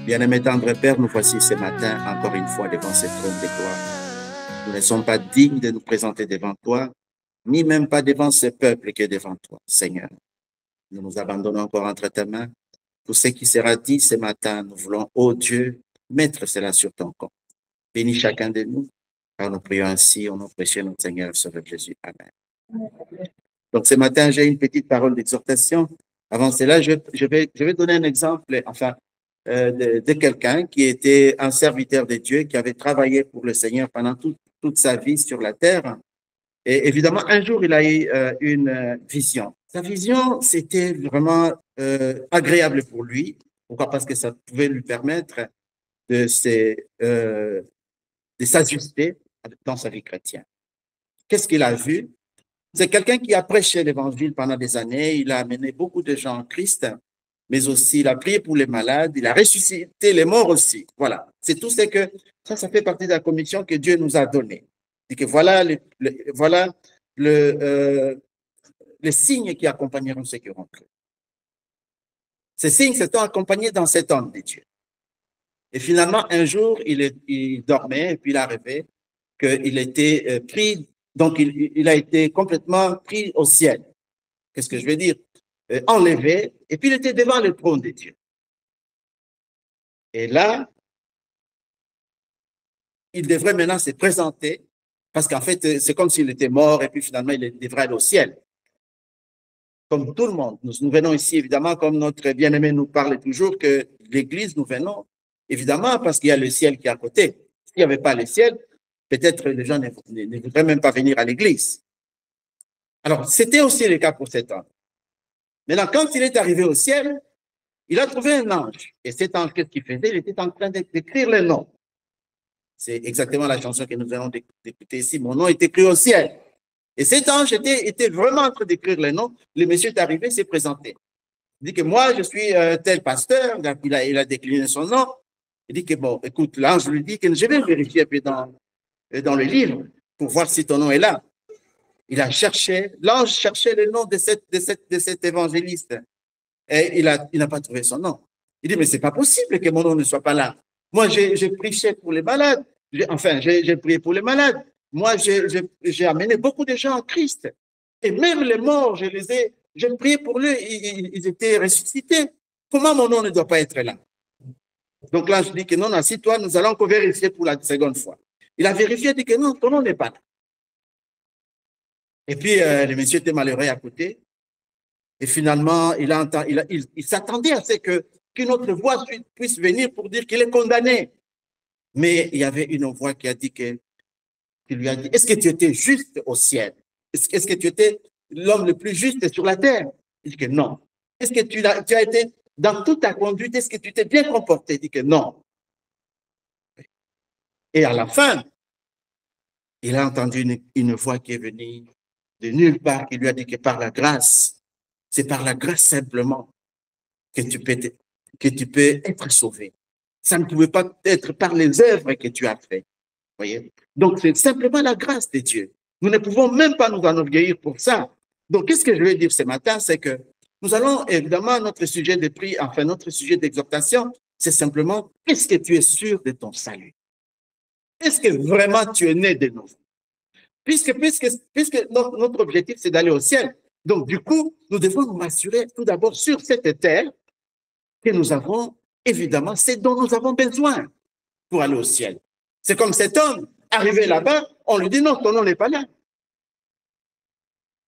Bien-aimé tendre Père, nous voici ce matin encore une fois devant ce trône de gloire. Nous ne sommes pas dignes de nous présenter devant toi, ni même pas devant ce peuple qui est devant toi, Seigneur. Nous nous abandonnons encore entre tes mains. Tout ce qui sera dit ce matin, nous voulons, ô Dieu, mettre cela sur ton compte. Bénis chacun de nous, car nous prions ainsi au nom précieux de notre Seigneur, Sauveur Jésus. Amen. Donc ce matin, j'ai une petite parole d'exhortation. Avant cela, je vais donner un exemple, enfin, de quelqu'un qui était un serviteur de Dieu, qui avait travaillé pour le Seigneur pendant toute sa vie sur la terre. Et évidemment, un jour, il a eu une vision. Sa vision, c'était vraiment agréable pour lui. Pourquoi? Parce que ça pouvait lui permettre de s'ajuster dans sa vie chrétienne. Qu'est-ce qu'il a vu? C'est quelqu'un qui a prêché l'évangile pendant des années. Il a amené beaucoup de gens en Christ, mais aussi il a prié pour les malades. Il a ressuscité les morts aussi. Voilà. C'est tout ce que ça fait partie de la commission que Dieu nous a donnée. Et que voilà les signes qui accompagneront ceux qui auront cru. Ces signes s'étant accompagnés dans cet homme de Dieu. Et finalement, un jour, il dormait et puis il a rêvé qu'il était pris, donc il a été complètement pris au ciel. Qu'est-ce que je veux dire? Enlevé, et puis il était devant le trône de Dieu. Et là, il devrait maintenant se présenter, parce qu'en fait, c'est comme s'il était mort, et puis finalement, il devrait aller au ciel. Comme tout le monde, nous venons ici, évidemment, comme notre bien-aimé nous parle toujours, que l'Église, nous venons, évidemment, parce qu'il y a le ciel qui est à côté. S'il n'y avait pas le ciel, peut-être les gens ne voudraient même pas venir à l'Église. Alors, c'était aussi le cas pour cet homme. Maintenant, quand il est arrivé au ciel, il a trouvé un ange. Et cet ange, qu'est-ce qu'il faisait? Il était en train d'écrire les noms. C'est exactement la chanson que nous venons d'écouter ici. Mon nom est écrit au ciel. Et cet ange était vraiment en train d'écrire les noms. Le monsieur est arrivé, s'est présenté. Il dit que moi, je suis tel pasteur. Il a décliné son nom. Il dit que, bon, écoute, l'ange lui dit que je vais vérifier un peu dans le livre pour voir si ton nom est là. Il a cherché, l'ange cherchait le nom de cet évangéliste. Et il n'a pas trouvé son nom. Il dit, mais c'est pas possible que mon nom ne soit pas là. Moi, j'ai prêché pour les malades. J'ai prié pour les malades. Moi, j'ai amené beaucoup de gens en Christ. Et même les morts, j'ai prié pour eux, ils étaient ressuscités. Comment mon nom ne doit pas être là? Donc là, je dis que non, assis-toi, nous allons encore vérifier pour la seconde fois. Il a vérifié, il dit que non, ton nom n'est pas là. Et puis, le monsieur était malheureux à côté. Et finalement, il s'attendait à ce qu'une autre voix puisse venir pour dire qu'il est condamné. Mais il y avait une voix qui lui a dit, est-ce que tu étais juste au ciel? Est-ce que tu étais l'homme le plus juste sur la terre? Il dit que non. Est-ce que tu as été dans toute ta conduite, est-ce que tu t'es bien comporté? Il dit que non. Et à la fin, il a entendu une voix qui est venue de nulle part, qui lui a dit que par la grâce, c'est par la grâce simplement que tu peux être sauvé. Ça ne pouvait pas être par les œuvres que tu as fait. Voyez? Donc, c'est simplement la grâce de Dieu. Nous ne pouvons même pas nous enorgueillir pour ça. Donc, qu'est-ce que je veux dire ce matin? C'est que nous allons, évidemment, notre sujet de prière, enfin, notre sujet d'exhortation, c'est simplement, est-ce que tu es sûr de ton salut? Est-ce que vraiment tu es né de nouveau? Puisque notre objectif, c'est d'aller au ciel. Donc, du coup, nous devons nous assurer tout d'abord sur cette terre que nous avons, évidemment, c'est dont nous avons besoin pour aller au ciel. C'est comme cet homme, arrivé là-bas, on lui dit non, ton nom n'est pas là.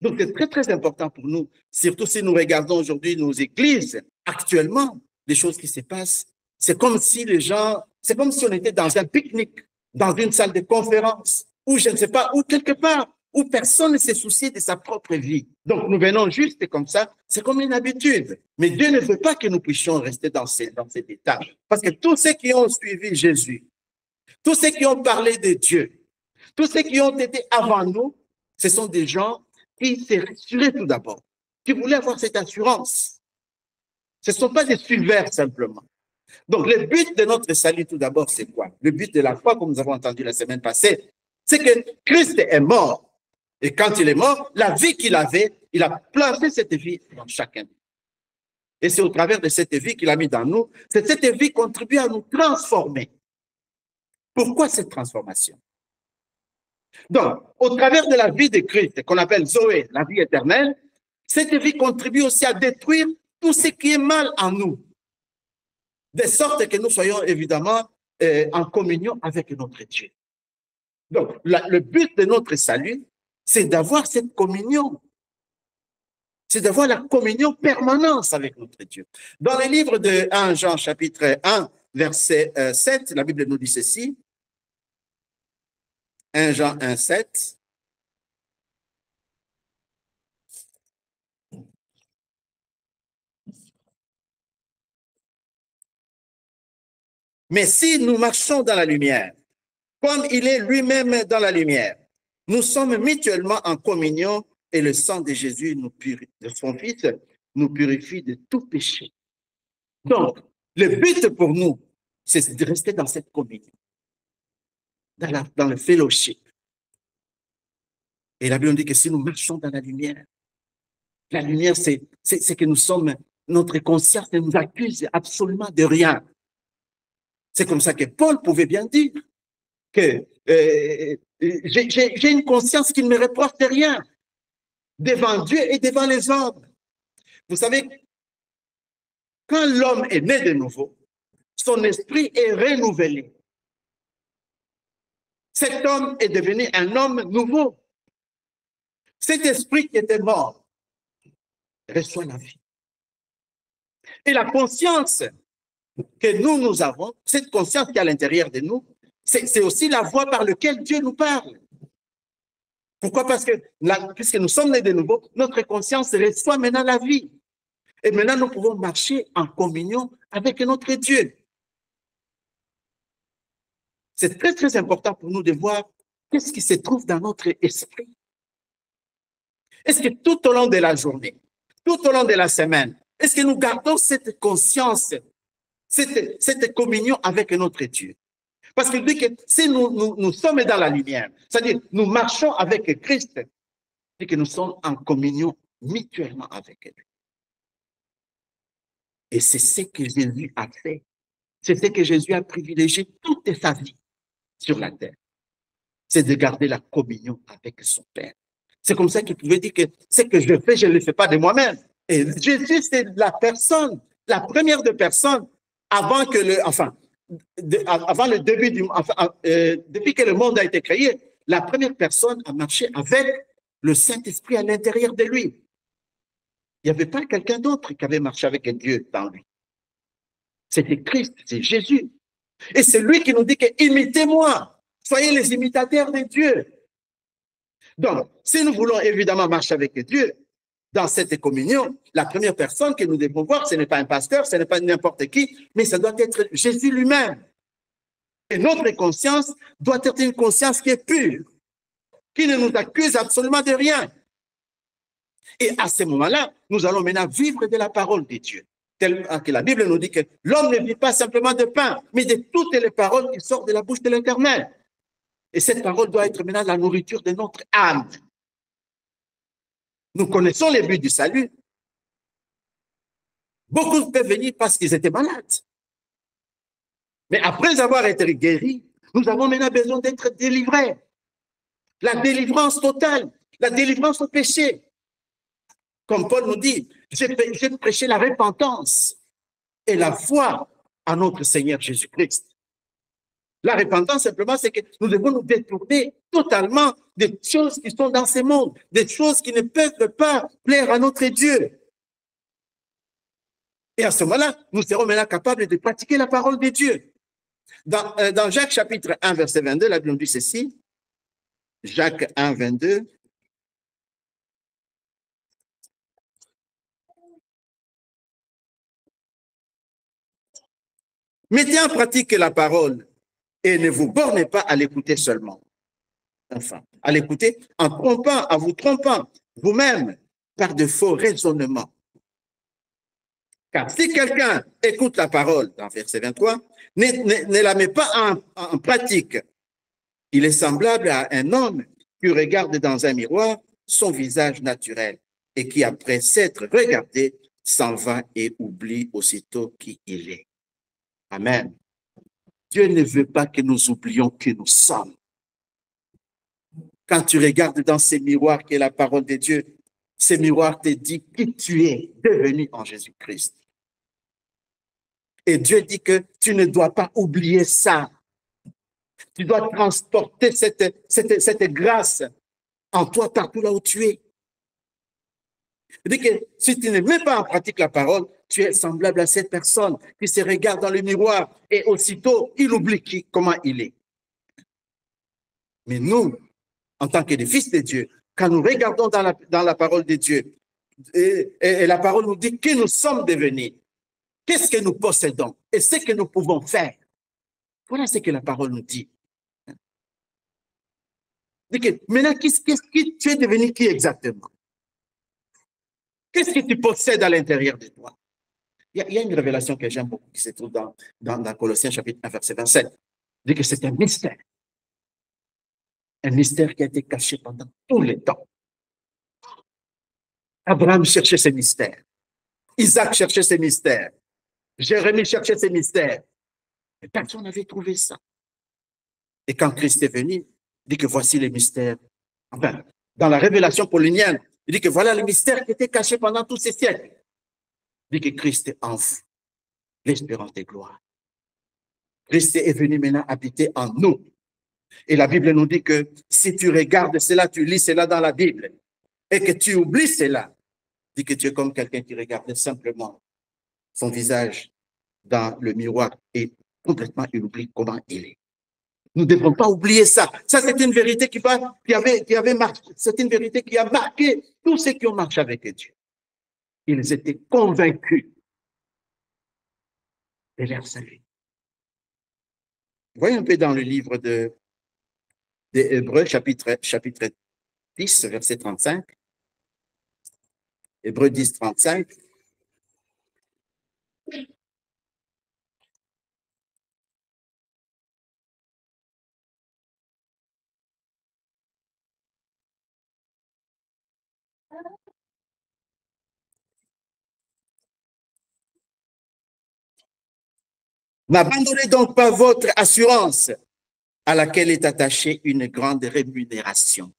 Donc, c'est très, très important pour nous, surtout si nous regardons aujourd'hui nos églises, actuellement, les choses qui se passent, c'est comme si on était dans un pique-nique, dans une salle de conférence, ou je ne sais pas, ou quelque part, où personne ne s'est soucié de sa propre vie. Donc, nous venons juste comme ça, c'est comme une habitude. Mais Dieu ne veut pas que nous puissions rester dans cet état. Parce que tous ceux qui ont suivi Jésus, tous ceux qui ont parlé de Dieu, tous ceux qui ont été avant nous, ce sont des gens qui s'est rassuré tout d'abord, qui voulaient avoir cette assurance. Ce ne sont pas des suiveurs simplement. Donc, le but de notre salut tout d'abord, c'est quoi? Le but de la foi, comme nous avons entendu la semaine passée, c'est que Christ est mort. Et quand il est mort, la vie qu'il avait, il a placé cette vie dans chacun. Et c'est au travers de cette vie qu'il a mis dans nous. Cette vie contribue à nous transformer. Pourquoi cette transformation? Donc, au travers de la vie de Christ, qu'on appelle Zoé, la vie éternelle, cette vie contribue aussi à détruire tout ce qui est mal en nous, de sorte que nous soyons évidemment en communion avec notre Dieu. Donc, le but de notre salut, c'est d'avoir cette communion. C'est d'avoir la communion permanente avec notre Dieu. Dans le livre de 1 Jean, chapitre 1, verset 7, la Bible nous dit ceci. 1 Jean 1, 7. Mais si nous marchons dans la lumière, comme il est lui-même dans la lumière, nous sommes mutuellement en communion et le sang de Jésus, de son Fils, nous purifie de tout péché. Donc, le but pour nous, c'est de rester dans cette communion, dans le fellowship. Et la Bible dit que si nous marchons dans la lumière, c'est que nous sommes, notre conscience ne nous accuse absolument de rien. C'est comme ça que Paul pouvait bien dire que j'ai une conscience qui ne me reproche de rien devant Dieu et devant les hommes. Vous savez, quand l'homme est né de nouveau, son esprit est renouvelé. Cet homme est devenu un homme nouveau. Cet esprit qui était mort reçoit la vie. Et la conscience que nous avons, cette conscience qui est à l'intérieur de nous, c'est aussi la voie par laquelle Dieu nous parle. Pourquoi? Parce que puisque nous sommes nés de nouveau, notre conscience reçoit maintenant la vie. Et maintenant, nous pouvons marcher en communion avec notre Dieu. C'est très, très important pour nous de voir qu'est-ce qui se trouve dans notre esprit. Est-ce que tout au long de la journée, tout au long de la semaine, est-ce que nous gardons cette conscience, cette communion avec notre Dieu? Parce qu'il dit que si nous sommes dans la lumière, c'est-à-dire nous marchons avec Christ, c'est que nous sommes en communion mutuellement avec lui. Et c'est ce que Jésus a fait. C'est ce que Jésus a privilégié toute sa vie sur la terre. C'est de garder la communion avec son Père. C'est comme ça qu'il pouvait dire que ce que je fais, je ne le fais pas de moi-même. Et Jésus, c'est la personne, la première de personnes avant que avant le début depuis que le monde a été créé, la première personne a marché avec le Saint-Esprit à l'intérieur de lui. Il n'y avait pas quelqu'un d'autre qui avait marché avec Dieu dans lui. C'était Christ, c'est Jésus. Et c'est lui qui nous dit que imitez-moi, soyez les imitateurs de Dieu. Donc, si nous voulons évidemment marcher avec Dieu dans cette communion, la première personne que nous devons voir, ce n'est pas un pasteur, ce n'est pas n'importe qui, mais ça doit être Jésus lui-même. Et notre conscience doit être une conscience qui est pure, qui ne nous accuse absolument de rien. Et à ce moment-là, nous allons maintenant vivre de la parole de Dieu. Tellement que la Bible nous dit que l'homme ne vit pas simplement de pain, mais de toutes les paroles qui sortent de la bouche de l'Éternel. Et cette parole doit être maintenant la nourriture de notre âme. Nous connaissons les buts du salut. Beaucoup peuvent venir parce qu'ils étaient malades. Mais après avoir été guéris, nous avons maintenant besoin d'être délivrés. La délivrance totale, la délivrance au péché. Comme Paul nous dit, j'ai prêché la repentance et la foi à notre Seigneur Jésus-Christ. La repentance, simplement, c'est que nous devons nous détourner totalement des choses qui sont dans ce monde, des choses qui ne peuvent pas plaire à notre Dieu. Et à ce moment-là, nous serons maintenant capables de pratiquer la parole de Dieu. Dans Jacques chapitre 1, verset 22, la Bible dit ceci. Jacques 1, 22. Mettez en pratique la parole et ne vous bornez pas à l'écouter seulement. Enfin, à l'écouter en vous trompant vous-même par de faux raisonnements. Car si quelqu'un écoute la parole, dans verset 23, ne la met pas en pratique, il est semblable à un homme qui regarde dans un miroir son visage naturel et qui, après s'être regardé, s'en va et oublie aussitôt qui il est. Amen. Dieu ne veut pas que nous oublions qui nous sommes. Quand tu regardes dans ces miroirs qui est la parole de Dieu, ces miroirs te disent qui tu es devenu en Jésus-Christ. Et Dieu dit que tu ne dois pas oublier ça. Tu dois transporter cette grâce en toi partout là où tu es. Il dit que si tu ne mets pas en pratique la parole, tu es semblable à cette personne qui se regarde dans le miroir et aussitôt, il oublie comment il est. Mais nous, en tant que des fils de Dieu, quand nous regardons dans la parole de Dieu, et la parole nous dit qui nous sommes devenus, qu'est-ce que nous possédons et ce que nous pouvons faire. Voilà ce que la parole nous dit. Maintenant, tu es devenu qui exactement? Qu'est-ce que tu possèdes à l'intérieur de toi? Il y a une révélation que j'aime beaucoup qui se trouve dans Colossiens chapitre 1, verset 27. Il dit que c'est un mystère. Un mystère qui a été caché pendant tout le temps. Abraham cherchait ses mystères. Isaac cherchait ses mystères. Jérémie cherchait ses mystères. Mais personne n'avait trouvé ça. Et quand Christ est venu, il dit que voici les mystères. Enfin, dans la révélation paulinienne, il dit que voilà les mystères qui étaient cachés pendant tous ces siècles. Il dit que Christ est en vous, l'espérance de gloire. Christ est venu maintenant habiter en nous. Et la Bible nous dit que si tu regardes cela, tu lis cela dans la Bible, et que tu oublies cela, dit que tu es comme quelqu'un qui regarde simplement son visage dans le miroir et complètement il oublie comment il est. Nous ne devons pas oublier ça. Ça, c'est une vérité avait marqué, c'est une vérité qui a marqué tous ceux qui ont marché avec Dieu. Ils étaient convaincus de leur salut. Voyez un peu dans le livre des Hébreux, chapitre 10, verset 35. Hébreux 10, 35. N'abandonnez donc pas votre assurance à laquelle est attachée une grande rémunération.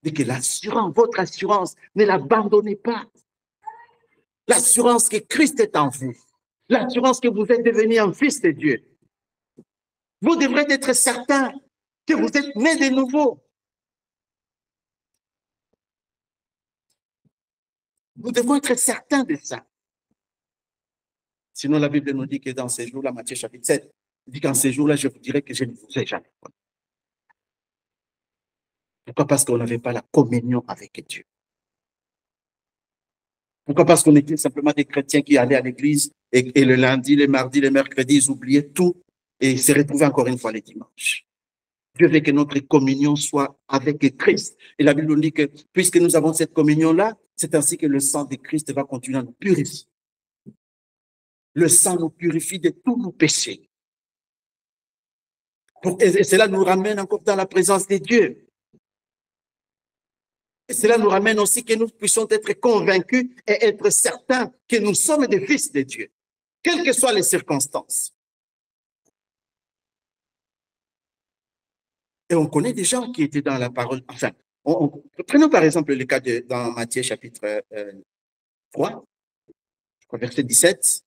Dit que l'assurance, votre assurance, ne l'abandonnez pas. L'assurance que Christ est en vous. L'assurance que vous êtes devenu un fils de Dieu. Vous devrez être certain que vous êtes né de nouveau. Nous devons être certains de ça. Sinon, la Bible nous dit que dans ces jours-là, Matthieu chapitre 7, il dit qu'en ces jours-là, je vous dirai que je ne vous ai jamais connu. Pourquoi? Parce qu'on n'avait pas la communion avec Dieu. Pourquoi? Parce qu'on était simplement des chrétiens qui allaient à l'église et le lundi, le mardi, le mercredi, ils oubliaient tout et se retrouvaient encore une fois les dimanches. Dieu veut que notre communion soit avec Christ. Et la Bible nous dit que puisque nous avons cette communion-là, c'est ainsi que le sang de Christ va continuer à nous purifier. Le sang nous purifie de tous nos péchés. Et cela nous ramène encore dans la présence de Dieu. Et cela nous ramène aussi que nous puissions être convaincus et être certains que nous sommes des fils de Dieu, quelles que soient les circonstances. Et on connaît des gens qui étaient dans la parole. Enfin, prenons par exemple le cas dans Matthieu chapitre 3, verset 17.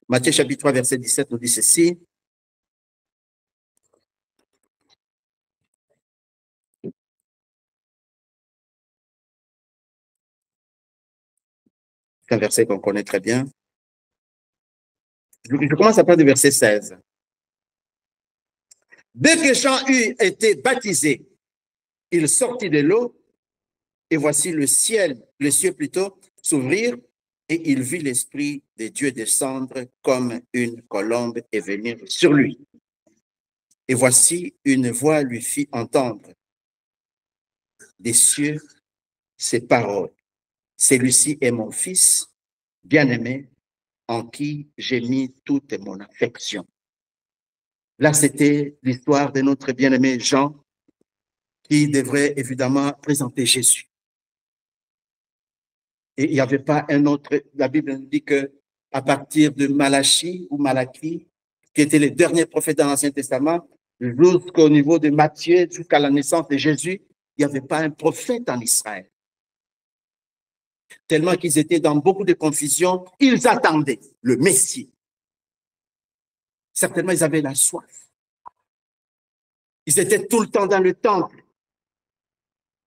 Matthieu chapitre 3, verset 17 nous dit ceci. C'est un verset qu'on connaît très bien. Je commence à parler du verset 16. Dès que Jean eut été baptisé, il sortit de l'eau et voici les cieux plutôt, s'ouvrir et il vit l'Esprit de Dieu descendre comme une colombe et venir sur lui. Et voici une voix lui fit entendre des cieux ces paroles. Celui-ci est mon fils bien-aimé en qui j'ai mis toute mon affection. Là, c'était l'histoire de notre bien-aimé Jean qui devrait évidemment présenter Jésus. Et il n'y avait pas un autre, la Bible nous dit que à partir de Malachie ou Malachie, qui étaient les derniers prophètes dans l'Ancien Testament, jusqu'au niveau de Matthieu, jusqu'à la naissance de Jésus, il n'y avait pas un prophète en Israël. Tellement qu'ils étaient dans beaucoup de confusion, ils attendaient le Messie. Certainement, ils avaient la soif. Ils étaient tout le temps dans le temple,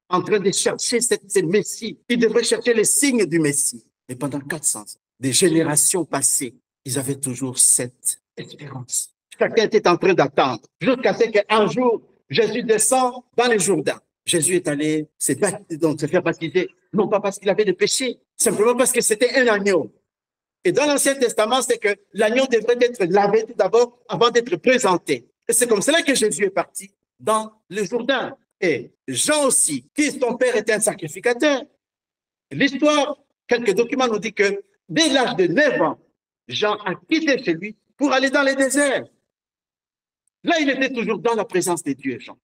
en train de chercher ce Messie. Ils devraient chercher les signes du Messie. Et pendant 400 ans, des générations passées, ils avaient toujours cette espérance. Chacun était en train d'attendre, jusqu'à ce qu'un jour, Jésus descend dans le Jourdain. Jésus est allé se faire baptiser, non pas parce qu'il avait des péchés, simplement parce que c'était un agneau. Et dans l'Ancien Testament, c'est que l'agneau devrait être lavé tout d'abord avant d'être présenté. Et c'est comme cela que Jésus est parti dans le Jourdain. Et Jean aussi, qui son père était un sacrificateur. L'histoire, quelques documents nous disent que dès l'âge de 9 ans, Jean a quitté chez lui pour aller dans les déserts. Là, il était toujours dans la présence de Dieu, Jean.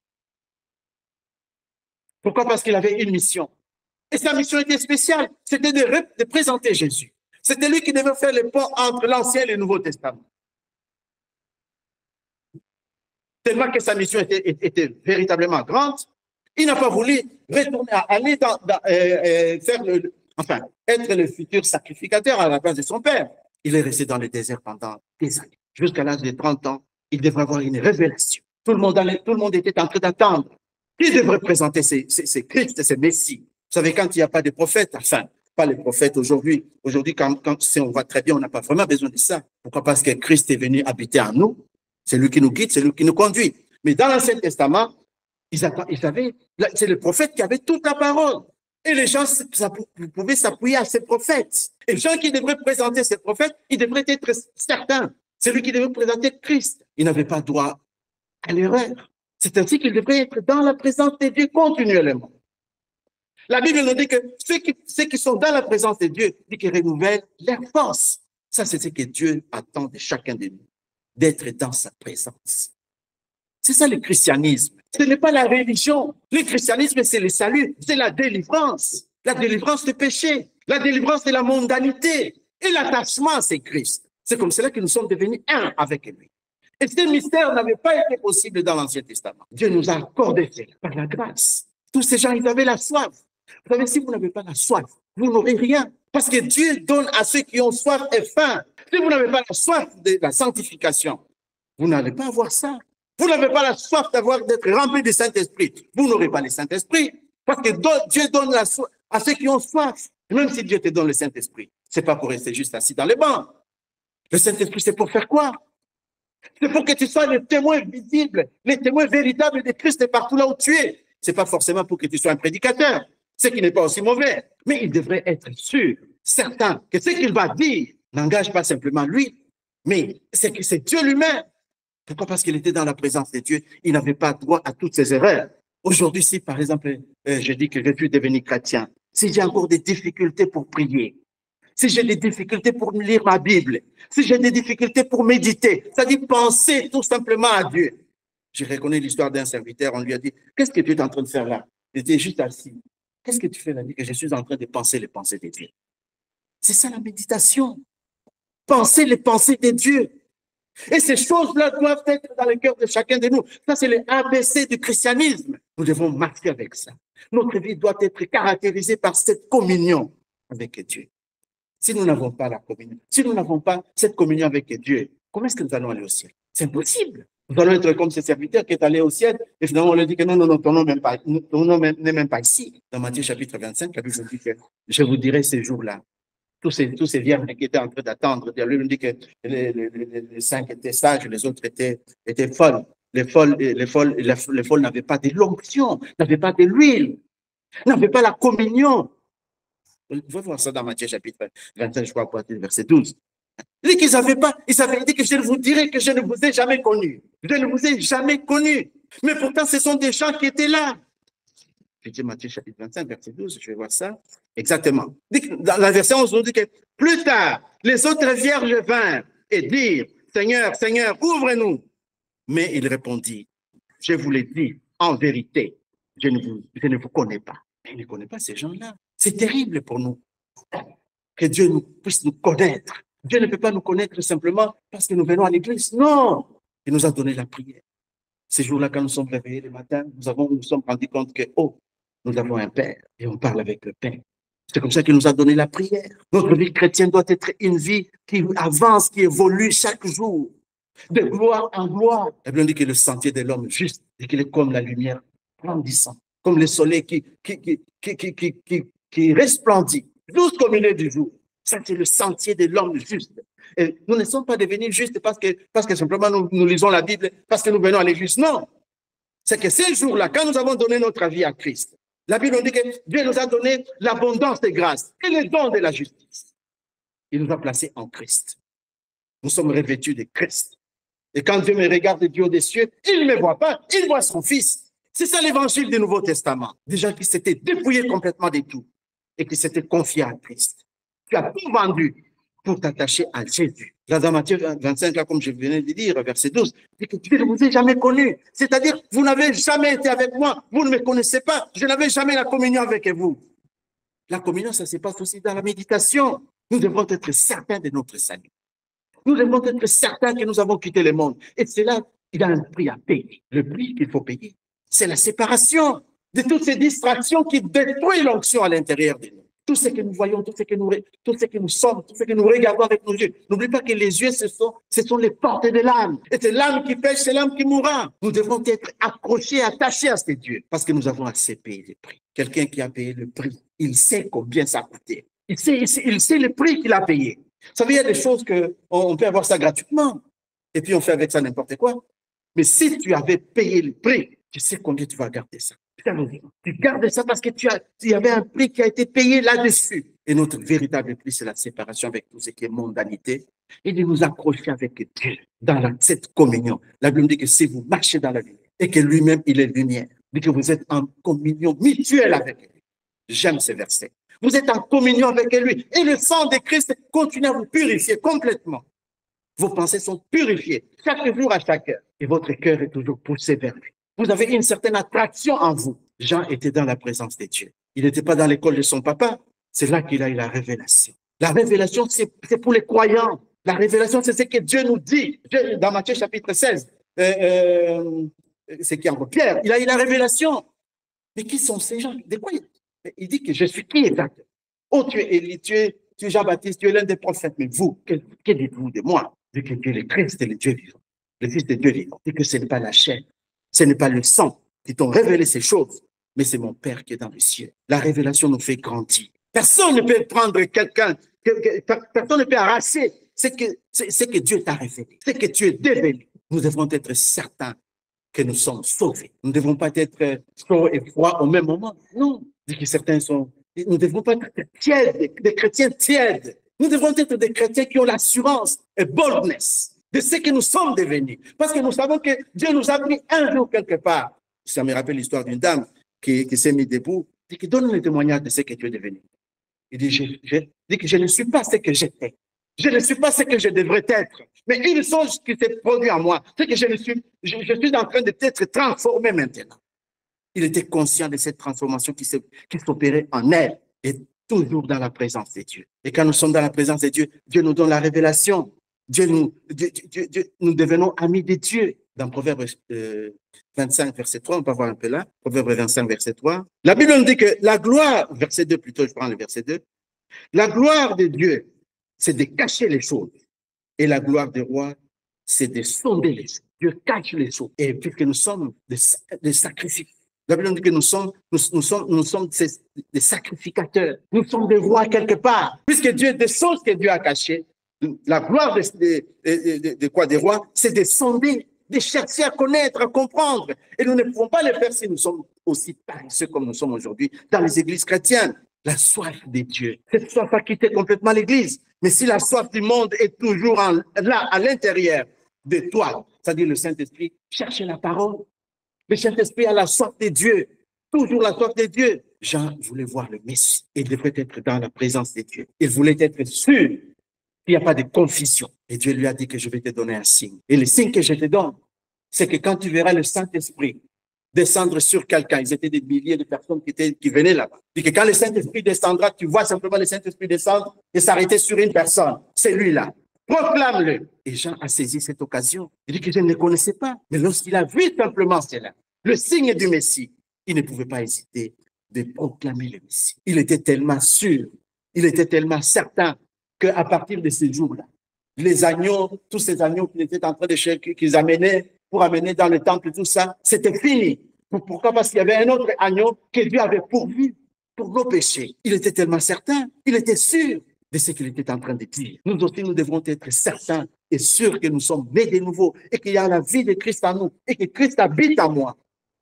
Pourquoi? Parce qu'il avait une mission. Et sa mission était spéciale. C'était de présenter Jésus. C'était lui qui devait faire le pont entre l'Ancien et le Nouveau Testament. Tellement que sa mission était véritablement grande, il n'a pas voulu retourner, aller être le futur sacrificateur à la place de son père. Il est resté dans le désert pendant des années. Jusqu'à l'âge de 30 ans, il devrait avoir une révélation. Tout le monde était en train d'attendre. Qui devrait présenter ces Christ, ces Messies? Vous savez, quand il n'y a pas de prophète, enfin, pas les prophètes aujourd'hui. Aujourd'hui, quand on voit très bien, on n'a pas vraiment besoin de ça. Pourquoi? Parce que Christ est venu habiter en nous. C'est lui qui nous guide, c'est lui qui nous conduit. Mais dans l'Ancien Testament, c'est le prophète qui avait toute la parole. Et les gens pouvaient s'appuyer à ces prophètes. Et les gens qui devraient présenter ces prophètes, ils devraient être certains. C'est lui qui devait présenter Christ. Il n'avait pas droit à l'erreur. C'est ainsi qu'il devrait être dans la présence de Dieu continuellement. La Bible nous dit que ceux qui sont dans la présence de Dieu, dit qu'ils renouvellent leur force. Ça, c'est ce que Dieu attend de chacun de nous, d'être dans sa présence. C'est ça le christianisme. Ce n'est pas la religion. Le christianisme, c'est le salut, c'est la délivrance du péché, la délivrance de la mondanité. Et l'attachement, c'est Christ. C'est comme cela que nous sommes devenus un avec lui. Et ce mystère n'avait pas été possible dans l'Ancien Testament. Dieu nous a accordé cela par la grâce. Tous ces gens, ils avaient la soif. Vous savez, si vous n'avez pas la soif, vous n'aurez rien. Parce que Dieu donne à ceux qui ont soif et faim. Si vous n'avez pas la soif de la sanctification, vous n'allez pas avoir ça. Vous n'avez pas la soif d'être rempli du Saint-Esprit. Vous n'aurez pas le Saint-Esprit. Parce que Dieu donne la soif à ceux qui ont soif. Même si Dieu te donne le Saint-Esprit, ce n'est pas pour rester juste assis dans les bancs. Le Saint-Esprit, c'est pour faire quoi? C'est pour que tu sois le témoin visible, le témoin véritable de Christ partout là où tu es. Ce n'est pas forcément pour que tu sois un prédicateur, ce qui n'est pas aussi mauvais. Mais il devrait être sûr, certain, que ce qu'il va dire n'engage pas simplement lui, mais c'est que c'est Dieu lui-même. Pourquoi? Parce qu'il était dans la présence de Dieu. Il n'avait pas droit à toutes ses erreurs. Aujourd'hui, si par exemple, je dis que je suis devenu chrétien, si j'ai encore des difficultés pour prier, si j'ai des difficultés pour lire ma Bible, si j'ai des difficultés pour méditer, c'est-à-dire penser tout simplement à Dieu. Je reconnais l'histoire d'un serviteur, on lui a dit, qu'est-ce que tu es en train de faire là? Il était juste assis. Qu'est-ce que tu fais là? Il dit que je suis en train de penser les pensées de Dieu. C'est ça la méditation. Penser les pensées de Dieu. Et ces choses-là doivent être dans le cœur de chacun de nous. Ça, c'est le ABC du christianisme. Nous devons marcher avec ça. Notre vie doit être caractérisée par cette communion avec Dieu. Si nous n'avons pas la communion, si nous n'avons pas cette communion avec Dieu, comment est-ce que nous allons aller au ciel? C'est impossible. Nous allons être comme ce serviteur qui est allé au ciel et finalement on lui dit que non, ton nom n'est même pas ici. Dans Matthieu chapitre 25, la Bible dit que je vous dirai ces jours-là. Tous ces vierges qui étaient en train d'attendre, lui me dit que les 5 étaient sages, les autres étaient folles. Les folles n'avaient pas de l'onction, n'avaient pas de l'huile, n'avaient pas la communion. Vous pouvez voir ça dans Matthieu chapitre 25, je crois, verset 12. Il dit qu'ils n'avaient pas, ils avaient dit que je vous dirai que je ne vous ai jamais connu. Je ne vous ai jamais connu. Mais pourtant, ce sont des gens qui étaient là. Je dis Matthieu chapitre 25, verset 12, je vais voir ça. Exactement. Dans la version 11, on dit que plus tard, les autres vierges vinrent et dirent, Seigneur, Seigneur, ouvre-nous. Mais il répondit, je vous l'ai dit, en vérité, je ne vous connais pas. Il ne connaît pas ces gens-là. C'est terrible pour nous que Dieu puisse nous connaître. Dieu ne peut pas nous connaître simplement parce que nous venons à l'église. Non, il nous a donné la prière. Ces jours-là, quand nous sommes réveillés le matin, nous sommes rendus compte que, oh, nous avons un Père et on parle avec le Père. C'est comme ça qu'il nous a donné la prière. Notre vie chrétienne doit être une vie qui avance, qui évolue chaque jour, de gloire en gloire. La Bible dit que le sentier de l'homme juste et qu'il est comme la lumière grandissante, comme le soleil qui resplendit jusqu'au milieu du jour. Ça, c'est le sentier de l'homme juste. Et nous ne sommes pas devenus justes parce que simplement nous lisons la Bible, parce que nous venons à l'église. Non. C'est que ces jours-là, quand nous avons donné notre vie à Christ, la Bible dit que Dieu nous a donné l'abondance des grâces et les dons de la justice. Il nous a placés en Christ. Nous sommes revêtus de Christ. Et quand Dieu me regarde du haut des cieux, il ne me voit pas, il voit son Fils. C'est ça l'évangile du Nouveau Testament. Des gens qui s'étaient dépouillés complètement de tout et qui s'étaient confiés à Christ. Tu as tout vendu pour t'attacher à Jésus. Là, dans Matthieu 25, là, comme je venais de dire, verset 12, dit que Dieu ne vous a jamais connu. C'est-à-dire, vous n'avez jamais été avec moi, vous ne me connaissez pas, je n'avais jamais la communion avec vous. La communion, ça se passe aussi dans la méditation. Nous devons être certains de notre salut. Nous devons être certains que nous avons quitté le monde. Et c'est là, il y a un prix à payer. Le prix qu'il faut payer, c'est la séparation de toutes ces distractions qui détruisent l'onction à l'intérieur de nous. Tout ce que nous voyons, tout ce que nous sommes, tout ce que nous regardons avec nos yeux. N'oublie pas que les yeux, ce sont les portes de l'âme. Et c'est l'âme qui pêche, c'est l'âme qui mourra. Nous devons être accrochés, attachés à ces dieux, parce que nous avons assez payé le prix. Quelqu'un qui a payé le prix, il sait combien ça a coûté. Il sait le prix qu'il a payé. Vous savez, il y a des choses qu'on peut avoir ça gratuitement, et puis on fait avec ça n'importe quoi. Mais si tu avais payé le prix, tu sais combien tu vas garder ça. Tu gardes ça parce que il y avait un prix qui a été payé là-dessus. Et notre véritable prix, c'est la séparation avec tout ce qui est mondanité et de nous accrocher avec Dieu dans cette communion. La Bible dit que si vous marchez dans la lumière et que lui-même, il est lumière, dit que vous êtes en communion mutuelle avec lui. J'aime ce verset. Vous êtes en communion avec lui. Et le sang de Christ continue à vous purifier complètement. Vos pensées sont purifiées chaque jour à chaque heure. Et votre cœur est toujours poussé vers lui. Vous avez une certaine attraction en vous. Jean était dans la présence de Dieu. Il n'était pas dans l'école de son papa. C'est là qu'il a eu la révélation. La révélation, c'est pour les croyants. La révélation, c'est ce que Dieu nous dit. Dans Matthieu chapitre 16, c'est qui encore Pierre, il a eu la révélation. Mais qui sont ces gens? De quoi il dit que je suis qui exactement? Oh, tu es Élie, tu es Jean-Baptiste, tu es l'un des prophètes. Mais vous, que dites-vous de moi? Dit que Dieu est le Christ et le Dieu vivant. Le Fils de Dieu vivant. Dit que ce n'est pas la chair, ce n'est pas le sang qui t'ont révélé ces choses, mais c'est mon Père qui est dans le ciel. La révélation nous fait grandir. Personne ne peut prendre quelqu'un, personne ne peut arracher ce que Dieu t'a révélé, ce que tu es dévélé. Nous devons être certains que nous sommes sauvés. Nous ne devons pas être chauds et froids au même moment. Non, dit que certains sont. Nous ne devons pas être tièdes, des chrétiens tièdes. Nous devons être des chrétiens qui ont l'assurance et boldness de ce que nous sommes devenus. Parce que nous savons que Dieu nous a pris un jour quelque part. Ça me rappelle l'histoire d'une dame qui s'est mise debout, dit que donne le témoignage de ce que tu es devenu. Il dit, dit que je ne suis pas ce que j'étais. Je ne suis pas ce que je devrais être. Mais une chose qui s'est produite en moi, c'est que je suis en train d'être transformé maintenant. Il était conscient de cette transformation qui s'opérait en elle et toujours dans la présence de Dieu. Et quand nous sommes dans la présence de Dieu, Dieu nous donne la révélation. Nous devenons amis de Dieu. Dans Proverbe 25, verset 3, on peut voir un peu là. Proverbe 25, verset 3. La Bible nous dit que la gloire, verset 2 plutôt, je prends le verset 2. La gloire de Dieu, c'est de cacher les choses. Et la gloire des rois, c'est de sonder les choses. Dieu cache les choses. Et puisque nous sommes des sacrificateurs, la Bible nous dit que nous sommes des sacrificateurs. Nous sommes des rois quelque part. Puisque Dieu, des choses que Dieu a cachées, la gloire des rois, c'est de sonder, de chercher à connaître, à comprendre. Et nous ne pouvons pas le faire si nous sommes aussi paresseux comme nous sommes aujourd'hui dans les églises chrétiennes. La soif de Dieu. Cette soif a quitté complètement l'église. Mais si la soif du monde est toujours là, à l'intérieur de toi, c'est-à-dire le Saint-Esprit, cherche la parole. Le Saint-Esprit a la soif de Dieu. Toujours la soif de Dieu. Jean voulait voir le Messie. Il devait être dans la présence de Dieu. Il voulait être sûr qu'il n'y a pas de confusion. Et Dieu lui a dit que je vais te donner un signe. Et le signe que je te donne, c'est que quand tu verras le Saint-Esprit descendre sur quelqu'un, ils étaient des milliers de personnes qui venaient là-bas. Et que quand le Saint-Esprit descendra, tu vois simplement le Saint-Esprit descendre et s'arrêter sur une personne. C'est lui-là. Proclame-le. Et Jean a saisi cette occasion. Il dit que je ne le connaissais pas. Mais lorsqu'il a vu simplement cela, le signe du Messie, il ne pouvait pas hésiter de proclamer le Messie. Il était tellement sûr, il était tellement certain qu'à partir de ce jour-là, les agneaux, tous ces agneaux qu'ils étaient en train de chercher, qu'ils amenaient pour amener dans le temple, tout ça, c'était fini. Pourquoi? Parce qu'il y avait un autre agneau que Dieu avait pourvu pour nos péchés. Il était tellement certain, il était sûr de ce qu'il était en train de dire. Nous aussi, nous devons être certains et sûrs que nous sommes nés de nouveau et qu'il y a la vie de Christ en nous et que Christ habite en moi,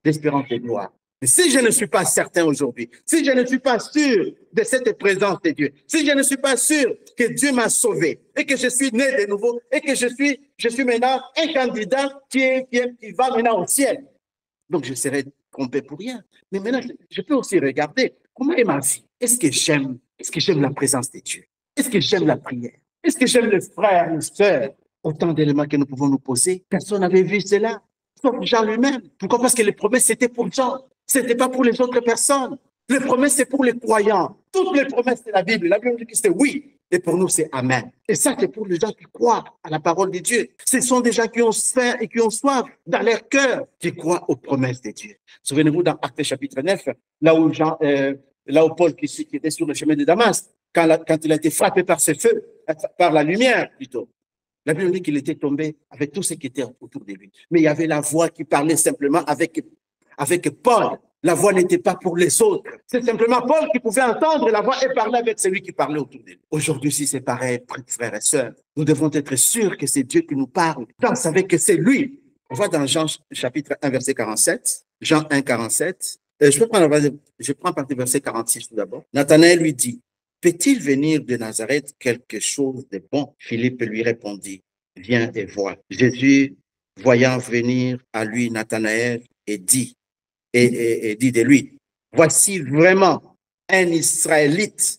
l'espérance de gloire. Mais si je ne suis pas certain aujourd'hui, si je ne suis pas sûr de cette présence de Dieu, si je ne suis pas sûr que Dieu m'a sauvé et que je suis né de nouveau et que je suis maintenant un candidat qui va maintenant au ciel, donc je serai trompé pour rien. Mais maintenant, je peux aussi regarder comment est ma vie. Est-ce que j'aime la présence de Dieu? Est-ce que j'aime la prière? Est-ce que j'aime le frère, le sœur? Autant d'éléments que nous pouvons nous poser. Personne n'avait vu cela, sauf Jean lui-même. Pourquoi? Parce que les promesses, c'était pour Jean. Ce n'était pas pour les autres personnes. Les promesses, c'est pour les croyants. Toutes les promesses de la Bible dit que c'est oui. Et pour nous, c'est amen. Et ça, c'est pour les gens qui croient à la parole de Dieu. Ce sont des gens qui ont faim et qui ont soif dans leur cœur, qui croient aux promesses de Dieu. Souvenez-vous dans Actes chapitre 9, là où Paul qui était sur le chemin de Damas, quand il a été frappé par ce feu, par la lumière plutôt. La Bible dit qu'il était tombé avec tout ce qui était autour de lui. Mais il y avait la voix qui parlait simplement avec Paul. La voix n'était pas pour les autres. C'est simplement Paul qui pouvait entendre la voix et parler avec celui qui parlait autour de lui. Aujourd'hui, si c'est pareil, frères et sœurs, nous devons être sûrs que c'est Dieu qui nous parle. Quand on savait que c'est lui. On voit dans Jean chapitre 1, verset 47. Jean 1, 47. Je prends partie verset 46 tout d'abord. Nathanaël lui dit, peut-il venir de Nazareth quelque chose de bon? Philippe lui répondit, viens et vois. Jésus, voyant venir à lui Nathanaël, et dit de lui, voici vraiment un Israélite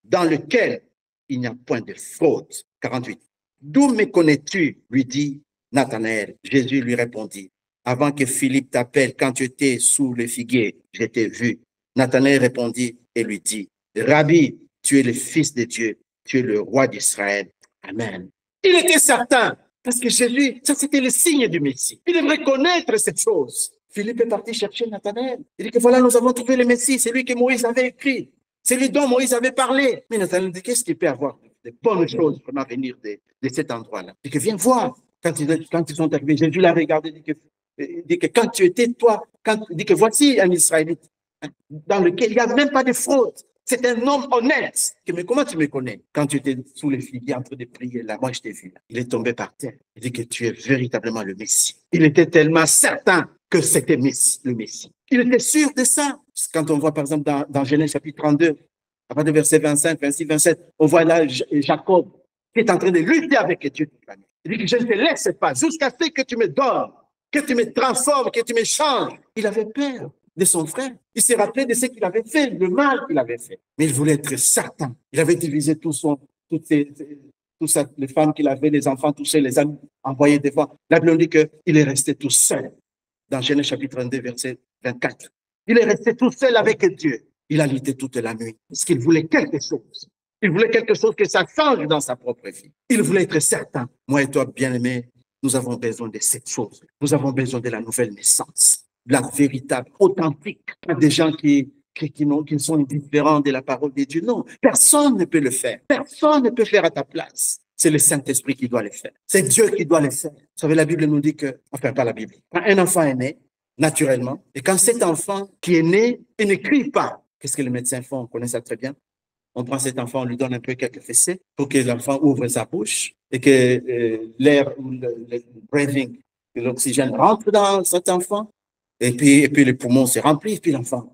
dans lequel il n'y a point de fraude. 48. D'où me connais-tu? Lui dit Nathanaël. Jésus lui répondit, avant que Philippe t'appelle, quand tu étais sous le figuier, je t'ai vu. Nathanaël répondit et lui dit, Rabbi, tu es le Fils de Dieu, tu es le roi d'Israël. Amen. Il était certain, parce que Jésus, ça c'était le signe du Messie. Il devrait connaître cette chose. Philippe est parti chercher Nathanaël. Il dit que voilà, nous avons trouvé le Messie, c'est lui que Moïse avait écrit, c'est lui dont Moïse avait parlé. Mais Nathanaël dit, qu'est-ce qu'il peut avoir de bonnes choses vraiment venir de cet endroit-là? Il dit que viens voir. Quand ils sont arrivés, Jésus l'a regardé, il dit que quand tu étais toi, il dit que voici un Israélite dans lequel il n'y a même pas de fraude. C'est un homme honnête. Mais comment tu me connais? Quand tu étais sous les figuiers en train de prier là, moi je t'ai vu là. Il est tombé par terre. Il dit que tu es véritablement le Messie. Il était tellement certain que c'était le Messie. Il était sûr de ça. Quand on voit par exemple dans Genèse chapitre 32, à partir de verset 25, 26, 27, on voit là Jacob qui est en train de lutter avec Dieu. Il dit que je ne te laisse pas jusqu'à ce que tu me donnes, que tu me transformes, que tu me changes. Il avait peur de son frère. Il s'est rappelé de ce qu'il avait fait, le mal qu'il avait fait. Mais il voulait être certain. Il avait divisé toutes les femmes qu'il avait, les enfants touchés, les amis envoyés devant. La Bible dit qu'il est resté tout seul. Dans Genèse chapitre 22, verset 24. Il est resté tout seul avec Dieu. Il a lutté toute la nuit parce qu'il voulait quelque chose. Il voulait quelque chose que ça change dans sa propre vie. Il voulait être certain. Moi et toi, bien-aimés, nous avons besoin de cette chose. Nous avons besoin de la nouvelle naissance, de la véritable, authentique. Pas des gens qui sont indifférents de la parole de Dieu. Non, personne ne peut le faire. Personne ne peut faire à ta place. C'est le Saint-Esprit qui doit le faire. C'est Dieu qui doit le faire. Vous savez, la Bible nous dit que, enfin, pas la Bible, quand un enfant est né, naturellement, et quand cet enfant qui est né, il ne crie pas. Qu'est-ce que les médecins font? On connaît ça très bien. On prend cet enfant, on lui donne un peu quelques fessées pour que l'enfant ouvre sa bouche et que l'air ou le breathing, que l'oxygène rentre dans cet enfant. Et puis les poumons se remplissent, puis l'enfant,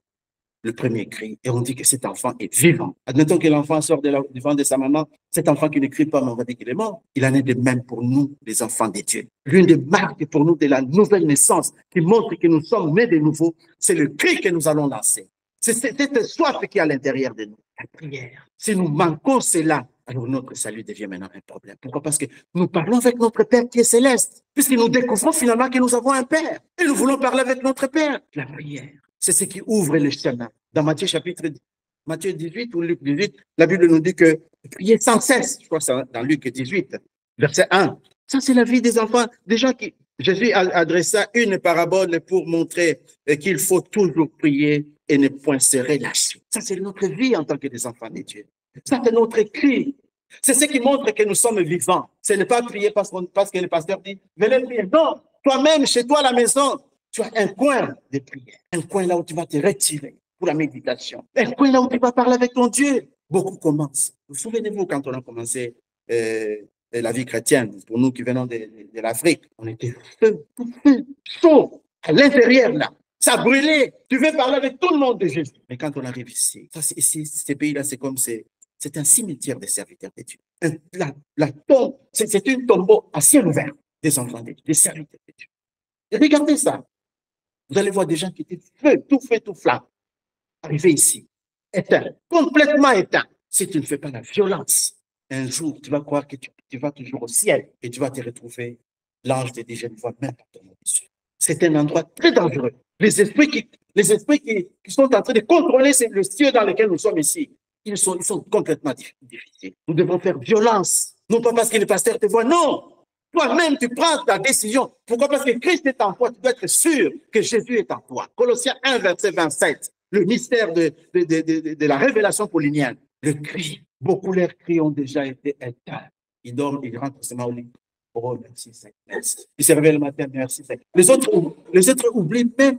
le premier cri, et on dit que cet enfant est vivant. Admettons que l'enfant sort du ventre de sa maman, cet enfant qui ne crie pas, mais on va dire qu'il est mort. Il en est de même pour nous, les enfants de Dieu. L'une des marques pour nous de la nouvelle naissance qui montre que nous sommes nés de nouveau, c'est le cri que nous allons lancer. C'est cette soif qui est à l'intérieur de nous, la prière. Si nous manquons cela, alors notre salut devient maintenant un problème. Pourquoi? Parce que nous parlons avec notre Père qui est céleste, puisque nous découvrons finalement que nous avons un Père. Et nous voulons parler avec notre Père. La prière, c'est ce qui ouvre le chemin. Dans Matthieu 18 ou Luc 18, la Bible nous dit que prier sans cesse. Je crois que c'est dans Luc 18, verset 1. Ça, c'est la vie des enfants. Des gens qui... Jésus adressa une parabole pour montrer qu'il faut toujours prier et ne point se relâcher. Ça, c'est notre vie en tant que des enfants de Dieu. Ça, c'est notre cri. C'est ce qui montre que nous sommes vivants. Ce n'est pas prier parce que le pasteur dit, venez prier. Non, toi-même, chez toi à la maison, tu as un coin de prière. Un coin là où tu vas te retirer pour la méditation. Un coin là où tu vas parler avec ton Dieu. Beaucoup commencent. Vous souvenez-vous quand on a commencé la vie chrétienne, pour nous qui venons de l'Afrique, on était feu, chaud, à l'intérieur là. Ça brûlait. Tu veux parler avec tout le monde de Jésus. Mais quand on arrive ici, ces pays-là, c'est comme c'est un cimetière des serviteurs de Dieu. La tombe, c'est une tombeau à ciel ouvert des enfants de Dieu, des serviteurs de Dieu. Et regardez ça. Vous allez voir des gens qui étaient feu, tout flamme, arrivés ici, éteints, complètement éteints. Si tu ne fais pas la violence, un jour, tu vas croire que tu vas toujours au ciel et tu vas te retrouver. L'ange te dit, je ne vois même pas ton nom dessus. C'est un endroit très dangereux. Les esprits qui sont en train de contrôler le ciel dans lequel nous sommes ici, ils sont complètement difficiles. Nous devons faire violence. Non pas parce que le pasteur te voit, non. Toi-même, tu prends ta décision. Pourquoi? Parce que Christ est en toi. Tu dois être sûr que Jésus est en toi. Colossiens 1, verset 27. Le mystère de la révélation paulinienne. Le cri. Beaucoup leurs cris ont déjà été éteints. Ils dorment, ils rentrent seulement au lit. Oh, merci, Seigneur. Ils se réveillent le matin, merci, Seigneur. Les autres oublient même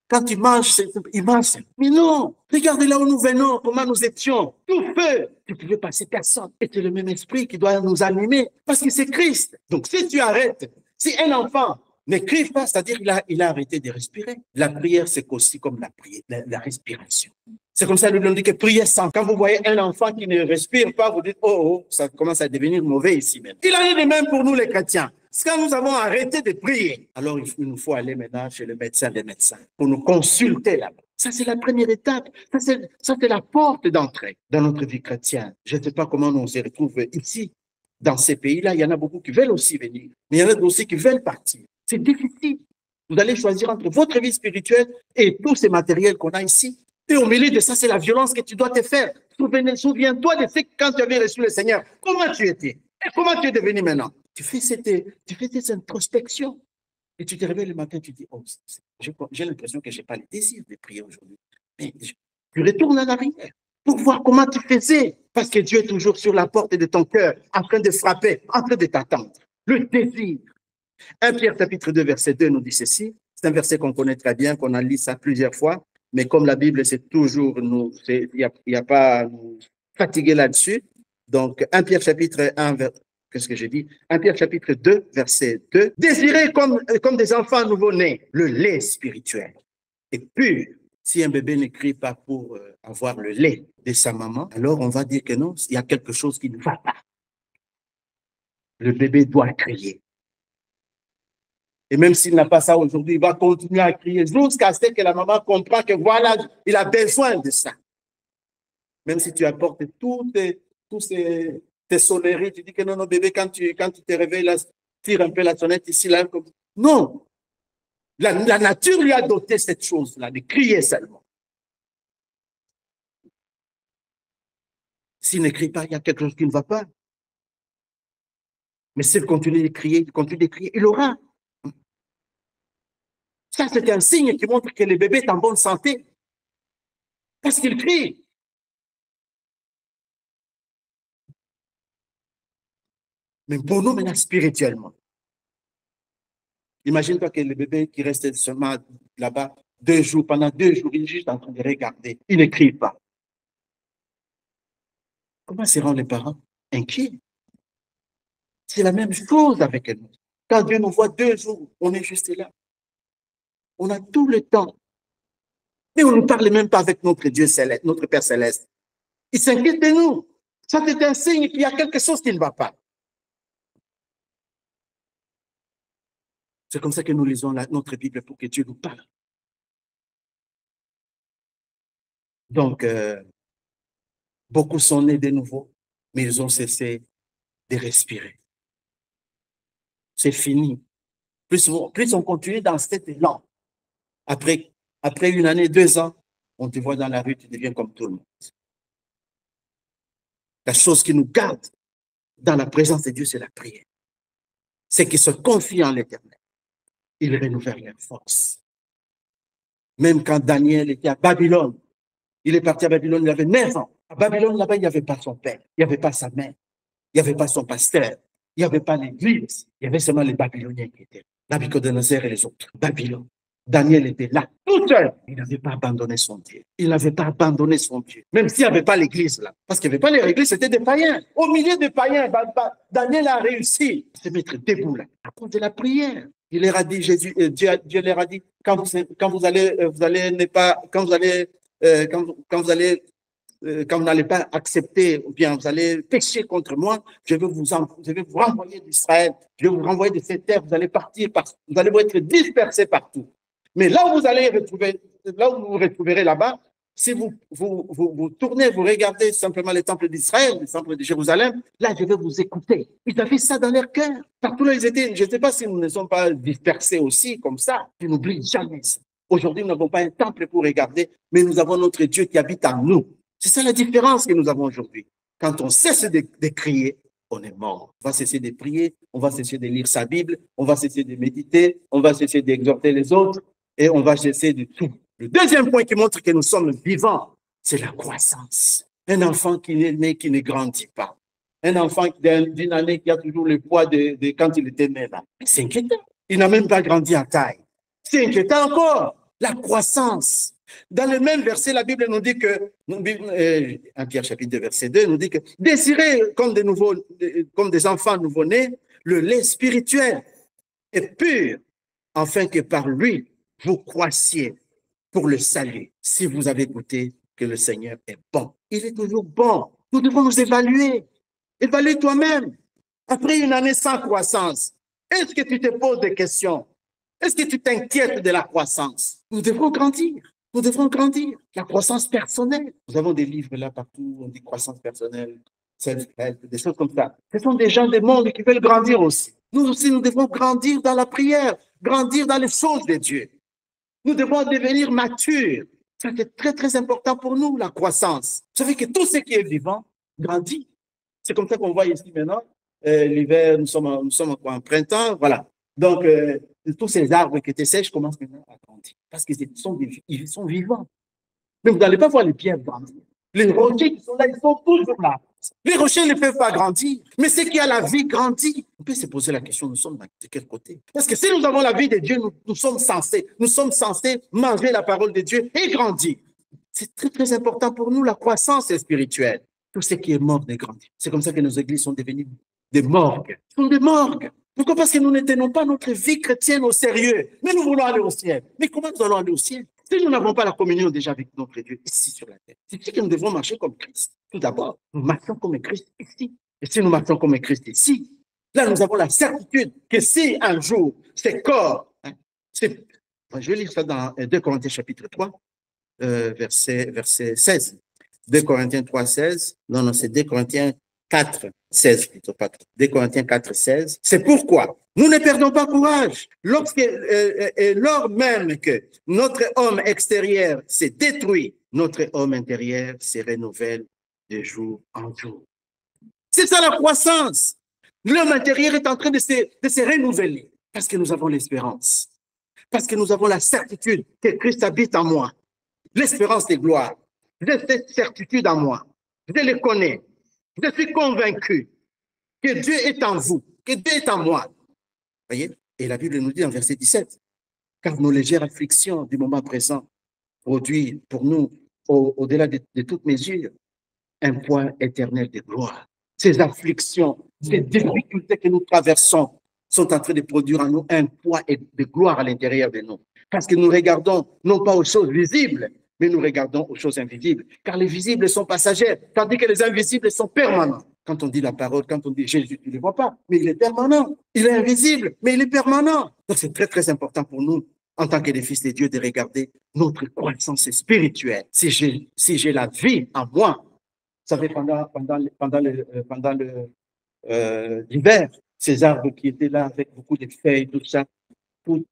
quand ils mangent, ils mangent. Mais non, regardez là où nous venons, comment nous étions. Tout feu. Tu ne pouvais passer personne. Et c'est le même esprit qui doit nous animer. Parce que c'est Christ. Donc, si tu arrêtes, si un enfant ne crie pas, c'est-à-dire qu'il a arrêté de respirer. La prière, c'est aussi comme la prière, la respiration. C'est comme ça que nous dit que prier sans. Quand vous voyez un enfant qui ne respire pas, vous dites, oh, ça commence à devenir mauvais ici même. Il en est de même pour nous les chrétiens. Quand nous avons arrêté de prier, alors il nous faut aller maintenant chez le médecin des médecins pour nous consulter là-bas. Ça, c'est la première étape. Ça, c'est la porte d'entrée dans notre vie chrétienne. Je ne sais pas comment on se retrouve ici. Dans ces pays-là, il y en a beaucoup qui veulent aussi venir, mais il y en a aussi qui veulent partir. C'est difficile. Vous allez choisir entre votre vie spirituelle et tous ces matériels qu'on a ici. Et au milieu de ça, c'est la violence que tu dois te faire. Souviens-toi de ce que quand tu avais reçu le Seigneur, comment tu étais et comment tu es devenu maintenant. Tu fais cette introspection et tu te réveilles le matin, tu dis, oh, j'ai l'impression que je n'ai pas le désir de prier aujourd'hui. Mais tu retournes en arrière pour voir comment tu faisais. Parce que Dieu est toujours sur la porte de ton cœur, en train de frapper, en train de t'attendre. Le désir. 1 Pierre chapitre 2, verset 2 nous dit ceci. C'est un verset qu'on connaît très bien, qu'on a lu ça plusieurs fois. Mais comme la Bible, c'est toujours il n'y a pas à nous fatiguer là-dessus. Donc, 1 Pierre chapitre 1, qu'est-ce que j'ai dit? 1 Pierre chapitre 2, verset 2. Désirez comme des enfants nouveau-nés le lait spirituel. Et puis, si un bébé ne crie pas pour avoir le lait de sa maman, alors on va dire que non, il y a quelque chose qui ne va pas. Le bébé doit crier. Et même s'il n'a pas ça aujourd'hui, il va continuer à crier jusqu'à ce que la maman comprenne que voilà, il a besoin de ça. Même si tu apportes toutes tes sonneries, tu dis que non, bébé, quand tu te réveilles, là, tire un peu la sonnette ici, là. Non. La nature lui a doté cette chose-là, de crier seulement. S'il ne crie pas, il y a quelque chose qui ne va pas. Mais s'il continue de crier, il aura. Ça, c'est un signe qui montre que le bébé est en bonne santé. Parce qu'il crie. Mais pour nous, maintenant, spirituellement. Imagine-toi que le bébé qui reste seulement là-bas pendant 2 jours, il est juste en train de regarder. Il ne crie pas. Comment se rendent les parents? Inquiets. C'est la même chose avec nous. Quand Dieu nous voit 2 jours, on est juste là. On a tout le temps. Mais on ne parle même pas avec notre Dieu céleste, notre Père céleste. Il s'inquiète de nous. Ça, c'est un signe qu'il y a quelque chose qui ne va pas. C'est comme ça que nous lisons notre Bible pour que Dieu nous parle. Donc, beaucoup sont nés de nouveau. mais ils ont cessé de respirer. C'est fini. Plus on continue dans cet élan, après une année, 2 ans, on te voit dans la rue, tu deviens comme tout le monde. La chose qui nous garde dans la présence de Dieu, c'est la prière. C'est qu'ils se confient en l'Éternel. Ils renouvellent leur force. Même quand Daniel était à Babylone, il est parti à Babylone, il avait 9 ans. À Babylone, là-bas, il n'y avait pas son père, il n'y avait pas sa mère, il n'y avait pas son pasteur, il n'y avait pas l'église, il y avait seulement les Babyloniens qui étaient là. Nabuchodonosor et les autres. Babylone. Daniel était là, tout seul. Il n'avait pas abandonné son Dieu. Il n'avait pas abandonné son Dieu. Même s'il n'y avait pas l'église là. Parce qu'il n'y avait pas l'église, c'était des païens. Au milieu des païens, Daniel a réussi à se mettre debout là, à cause de la prière. Il leur a dit, Dieu leur a dit, quand vous n'allez pas accepter, ou bien vous allez pécher contre moi, je vais vous renvoyer d'Israël, je vais vous renvoyer de cette terre, vous allez partir, vous allez être dispersés partout. Mais là où vous retrouverez là-bas, si vous tournez, vous regardez simplement les temples d'Israël, les temples de Jérusalem, là, je vais vous écouter. Ils avaient ça dans leur cœur. Partout là, ils étaient, je ne sais pas si nous ne sommes pas dispersés aussi, comme ça. Je n'oublie jamais ça. Aujourd'hui, nous n'avons pas un temple pour regarder, mais nous avons notre Dieu qui habite en nous. C'est ça la différence que nous avons aujourd'hui. Quand on cesse de crier, on est mort. On va cesser de prier, on va cesser de lire sa Bible, on va cesser de méditer, on va cesser d'exhorter les autres et on va cesser de tout. Le deuxième point qui montre que nous sommes vivants, c'est la croissance. Un enfant qui est né, qui ne grandit pas. Un enfant d'une année qui a toujours le poids de quand il était né là. C'est inquiétant. Il n'a même pas grandi en taille. C'est inquiétant encore. La croissance. Dans le même verset, la Bible nous dit que, 1 Pierre chapitre 2, verset 2, nous dit que désirez comme des enfants nouveau-nés, le lait spirituel est pur, afin que par lui, vous croissiez pour le salut. Si vous avez goûté que le Seigneur est bon, il est toujours bon. Nous devons nous évaluer. Évalue toi-même. Après une année sans croissance, est-ce que tu te poses des questions? Est-ce que tu t'inquiètes de la croissance? Nous devrons grandir. Nous devrons grandir. La croissance personnelle. Nous avons des livres là partout, on dit croissance personnelle, self-help, des choses comme ça. Ce sont des gens du monde qui veulent grandir aussi. Nous aussi, nous devons grandir dans la prière, grandir dans les choses de Dieu. Nous devons devenir matures. Ça, c'est très, très important pour nous, la croissance. Vous savez que tout ce qui est vivant grandit. C'est comme ça qu'on voit ici maintenant. L'hiver, nous sommes en printemps, voilà. Donc, tous ces arbres qui étaient sèches commencent maintenant à grandir parce qu'ils sont vivants. Mais vous n'allez pas voir les pierres grandir. Les rochers qui sont là, ils sont toujours là. Les rochers ne peuvent pas grandir, mais ce qui a la vie grandit. On peut se poser la question, nous sommes de quel côté? Parce que si nous avons la vie de Dieu, nous sommes censés manger la parole de Dieu et grandir. C'est très, très important pour nous, la croissance spirituelle. Tout ce qui est mort de grandir. C'est comme ça que nos églises sont devenues des morgues. Ce sont des morgues. Pourquoi? Parce que nous ne tenons pas notre vie chrétienne au sérieux. Mais nous voulons aller au ciel. Mais comment nous allons aller au ciel? Si nous n'avons pas la communion déjà avec notre Dieu ici sur la terre, c'est ici que nous devons marcher comme Christ. Tout d'abord, nous marchons comme Christ ici. Et si nous marchons comme Christ ici, là nous avons la certitude que si un jour ces corps, je vais lire ça dans 2 Corinthiens chapitre 3, verset 16. 2 Corinthiens 3, 16. Non, c'est 2 Corinthiens 4, 16 plutôt, pas 2 Corinthiens 4, 16. C'est pourquoi nous ne perdons pas courage. Lors même que notre homme extérieur s'est détruit, notre homme intérieur se renouvelle de jour en jour. C'est ça la croissance. L'homme intérieur est en train de se renouveler parce que nous avons l'espérance, parce que nous avons la certitude que Christ habite en moi. L'espérance de gloire. J'ai cette certitude en moi. Je le connais. Je suis convaincu que Dieu est en vous, que Dieu est en moi. Voyez? Et la Bible nous dit en verset 17, car nos légères afflictions du moment présent produisent pour nous, au-delà de toutes mesures, un poids éternel de gloire. Ces afflictions, ces difficultés que nous traversons sont en train de produire en nous un poids de gloire à l'intérieur de nous. Parce que nous regardons non pas aux choses visibles, mais nous regardons aux choses invisibles. Car les visibles sont passagers, tandis que les invisibles sont permanents. Quand on dit la parole, quand on dit Jésus, tu ne le vois pas, mais il est permanent. Il est invisible, mais il est permanent. Donc c'est très, très important pour nous, en tant que des fils de Dieu, de regarder notre croissance spirituelle. Si j'ai la vie en moi, savez, l'hiver, ces arbres qui étaient là avec beaucoup de feuilles, tout ça, toutes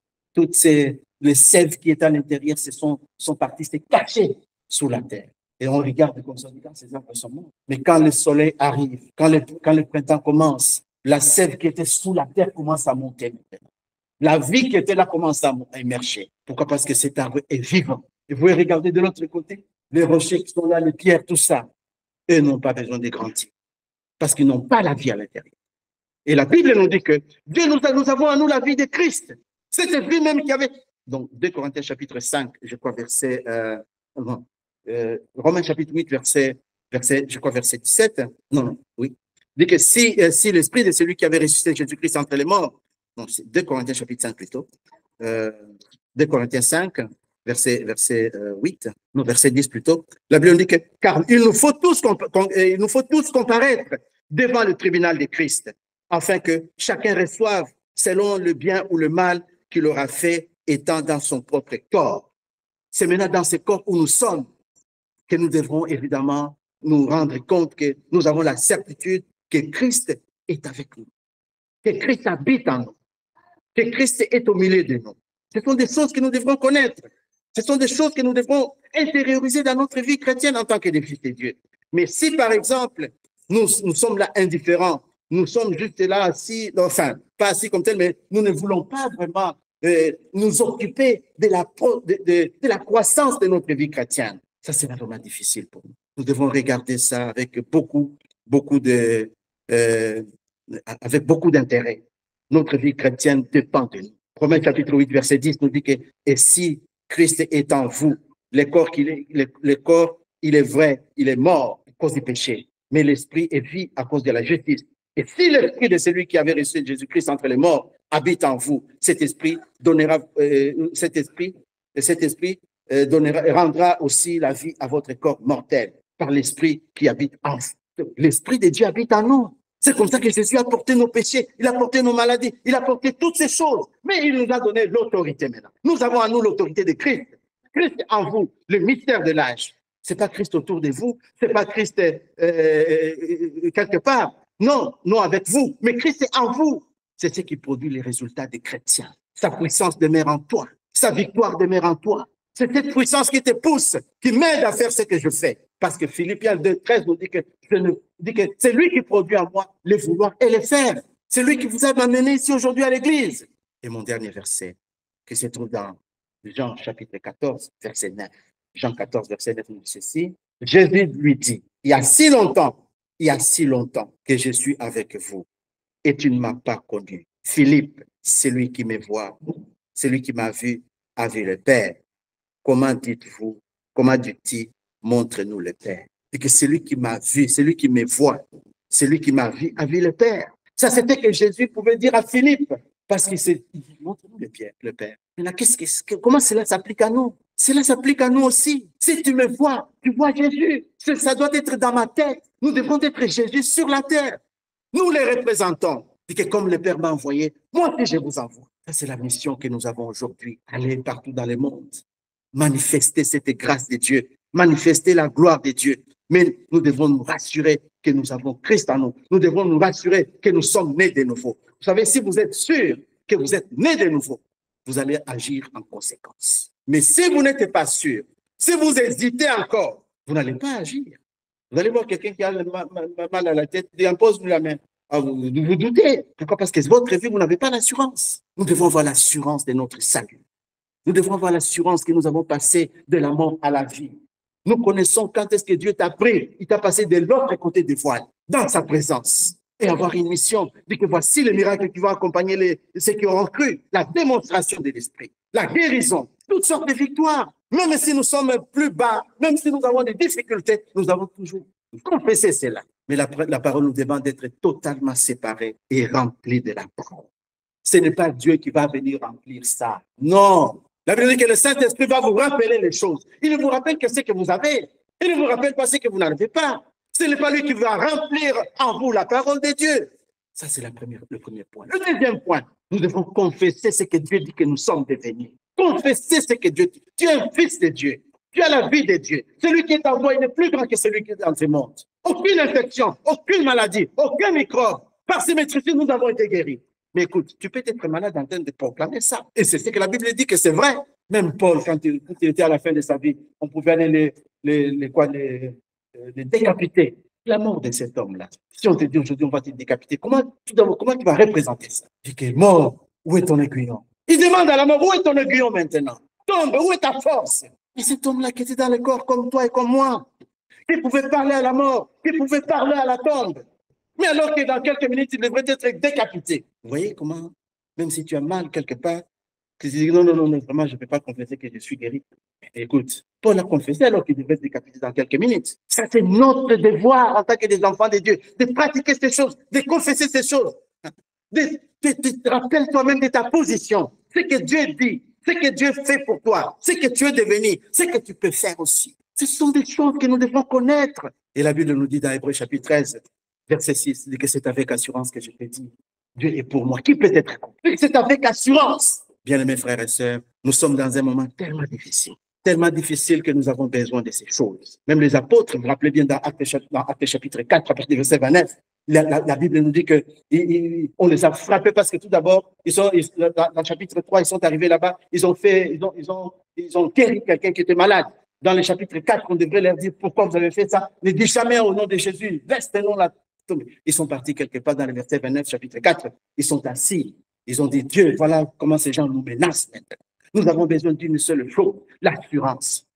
les sèves qui étaient à l'intérieur sont parties, c'est caché sous la terre. Et on regarde comme ça, on dit, ces arbres sont morts. Mais quand le soleil arrive, quand le printemps commence, la sève qui était sous la terre commence à monter maintenant. La vie qui était là commence à émerger. Pourquoi? Parce que cet arbre est vivant. Et vous pouvez regarder de l'autre côté, les rochers qui sont là, les pierres, tout ça, eux n'ont pas besoin de grandir parce qu'ils n'ont pas la vie à l'intérieur. Et la Bible nous dit que Dieu, nous avons à nous la vie de Christ. C'était lui même qui avait... Donc, 2 Corinthiens chapitre 5, je crois, Romains chapitre 8, verset 17. Non, oui. Dit que si l'esprit de celui qui avait ressuscité Jésus-Christ entre les morts, non, c'est 2 Corinthiens chapitre 5 plutôt, 2 Corinthiens 5, verset 8, non, verset 10 plutôt, la Bible dit que, car il nous faut tous comparaître devant le tribunal de Christ, afin que chacun reçoive selon le bien ou le mal qu'il aura fait étant dans son propre corps. C'est maintenant dans ce corps où nous sommes que nous devrons évidemment nous rendre compte que nous avons la certitude que Christ est avec nous, que Christ habite en nous, que Christ est au milieu de nous. Ce sont des choses que nous devrons connaître. Ce sont des choses que nous devrons intérioriser dans notre vie chrétienne en tant que des fils de Dieu. Mais si, par exemple, nous sommes là indifférents, nous sommes juste là assis, enfin, pas assis comme tel, mais nous ne voulons pas vraiment nous occuper de la croissance de notre vie chrétienne. Ça, c'est vraiment difficile pour nous. Nous devons regarder ça avec beaucoup d'intérêt. Notre vie chrétienne dépend de nous. Romains chapitre 8, verset 10 nous dit que « Et si Christ est en vous, le corps, il est vrai, il est mort à cause du péché, mais l'esprit est vie à cause de la justice. Et si l'esprit de celui qui avait reçu Jésus-Christ entre les morts habite en vous, cet esprit rendra aussi la vie à votre corps mortel par l'esprit qui habite en vous. » L'esprit de Dieu habite en nous. C'est comme ça que Jésus a porté nos péchés, il a porté nos maladies, il a porté toutes ces choses. Mais il nous a donné l'autorité maintenant. Nous avons à nous l'autorité de Christ. Christ en vous, le mystère de l'âge. Ce n'est pas Christ autour de vous, ce n'est pas Christ quelque part. Non, non avec vous, mais Christ est en vous. C'est ce qui produit les résultats des chrétiens. Sa puissance demeure en toi, sa victoire demeure en toi. C'est cette puissance qui te pousse, qui m'aide à faire ce que je fais. Parce que Philippiens 2,13 nous dit que c'est lui qui produit en moi les vouloir et les faire. C'est lui qui vous a amené ici aujourd'hui à l'église. Et mon dernier verset, qui se trouve dans Jean chapitre 14, verset 9. Jean 14, verset 9 nous dit ceci. Jésus lui dit, il y a si longtemps que je suis avec vous et tu ne m'as pas connu. Philippe, celui qui me voit, celui qui m'a vu, a vu le Père. Comment dit-il, montre-nous le Père. Et que celui qui m'a vu, celui qui me voit, celui qui m'a vu, a vu le Père. Ça, c'était que Jésus pouvait dire à Philippe, parce qu'il s'est dit, montre-nous le Père. Maintenant, comment cela s'applique à nous? Cela s'applique à nous aussi. Si tu me vois, tu vois Jésus. Ça doit être dans ma tête. Nous devons être Jésus sur la terre. Nous les représentons. Et que comme le Père m'a envoyé, moi aussi je vous envoie. Ça, c'est la mission que nous avons aujourd'hui. Aller partout dans le monde. Manifester cette grâce de Dieu, manifester la gloire de Dieu. Mais nous devons nous rassurer que nous avons Christ en nous. Nous devons nous rassurer que nous sommes nés de nouveau. Vous savez, si vous êtes sûr que vous êtes nés de nouveau, vous allez agir en conséquence. Mais si vous n'êtes pas sûr, si vous hésitez encore, vous n'allez pas agir. Vous allez voir quelqu'un qui a mal à la tête, il impose la main. Vous doutez. Pourquoi? Parce que votre vie, vous n'avez pas l'assurance. Nous devons avoir l'assurance de notre salut. Nous devons avoir l'assurance que nous avons passé de la mort à la vie. Nous connaissons quand est-ce que Dieu t'a pris. Il t'a passé de l'autre côté des voiles, dans sa présence. Et avoir une mission, dit que voici les miracles qui vont accompagner ceux qui auront cru, la démonstration de l'esprit, la guérison, toutes sortes de victoires. Même si nous sommes plus bas, même si nous avons des difficultés, nous avons toujours confessé cela. Mais la parole nous demande d'être totalement séparés et remplis de la parole. Ce n'est pas Dieu qui va venir remplir ça. Non. La Bible dit que le Saint-Esprit va vous rappeler les choses. Il ne vous rappelle que ce que vous avez. Il ne vous rappelle pas ce que vous n'avez pas. Ce n'est pas lui qui va remplir en vous la parole de Dieu. Ça, c'est le premier point. Le deuxième point, nous devons confesser ce que Dieu dit que nous sommes devenus. Confesser ce que Dieu dit. Tu es un fils de Dieu. Tu as la vie de Dieu. Celui qui est en toi, il est plus grand que celui qui est dans ce monde. Aucune infection, aucune maladie, aucun microbe. Par ces maîtrises, nous avons été guéris. Mais écoute, tu peux être malade en train de proclamer ça. Et c'est ce que la Bible dit que c'est vrai. Même Paul, quand il était à la fin de sa vie, on pouvait aller les décapiter. La mort de cet homme-là. Si on te dit aujourd'hui, on va te décapiter, comment tu vas représenter ça? Tu dis que mort, où est ton aiguillon? Il demande à la mort, où est ton aiguillon maintenant? Tombe, où est ta force? Et cet homme-là qui était dans le corps comme toi et comme moi, qui pouvait parler à la mort, qui pouvait parler à la tombe. Mais alors que dans quelques minutes, il devrait être décapité. Vous voyez comment, même si tu as mal quelque part, tu dis non, vraiment, je ne peux pas confesser que je suis guéri. Écoute, Paul a confessé alors qu'il devait se décapiter dans quelques minutes. Ça, c'est notre devoir en tant que des enfants de Dieu, de pratiquer ces choses, de confesser ces choses. Rappelle toi-même de ta position, ce que Dieu dit, ce que Dieu fait pour toi, ce que tu es devenu, ce que tu peux faire aussi. Ce sont des choses que nous devons connaître. Et la Bible nous dit dans Hébreux chapitre 13, verset 6, dit que c'est avec assurance que je te dis, Dieu est pour moi. Qui peut être contre? C'est avec assurance. Bien-aimés frères et sœurs, nous sommes dans un moment tellement difficile que nous avons besoin de ces choses. Même les apôtres, vous vous rappelez bien dans Actes chapitre 4, à partir du verset 29, la Bible nous dit qu'on les a frappés parce que tout d'abord, dans le chapitre 3, ils sont arrivés là-bas, ils ont guéri quelqu'un qui était malade. Dans le chapitre 4, on devrait leur dire pourquoi vous avez fait ça. Ne dites jamais au nom de Jésus, restez-nous là. Ils sont partis quelque part dans le verset 29, chapitre 4. Ils sont assis. Ils ont dit, Dieu, voilà comment ces gens nous menacent maintenant. Nous avons besoin d'une seule chose, l'assurance.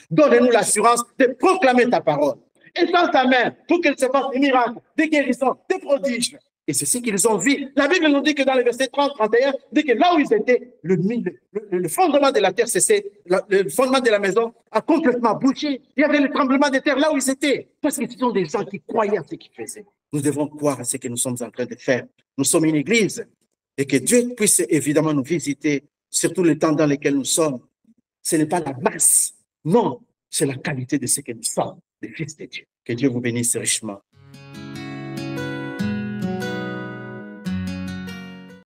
Donne-nous l'assurance de proclamer ta parole. Et dans ta main, pour qu'elle se fasse des miracles, des guérisons, des prodiges. Et c'est ce qu'ils ont vu. La Bible nous dit que dans le verset 30-31, dit que là où ils étaient, le fondement de la terre cessait, le fondement de la maison a complètement bougé. Il y avait le tremblement de terre là où ils étaient. Parce que ce sont des gens qui croyaient à ce qu'ils faisaient. Nous devons croire à ce que nous sommes en train de faire. Nous sommes une église. Et que Dieu puisse évidemment nous visiter, surtout le temps dans lequel nous sommes. Ce n'est pas la masse. Non, c'est la qualité de ce que nous sommes, les fils de Dieu. Que Dieu vous bénisse richement.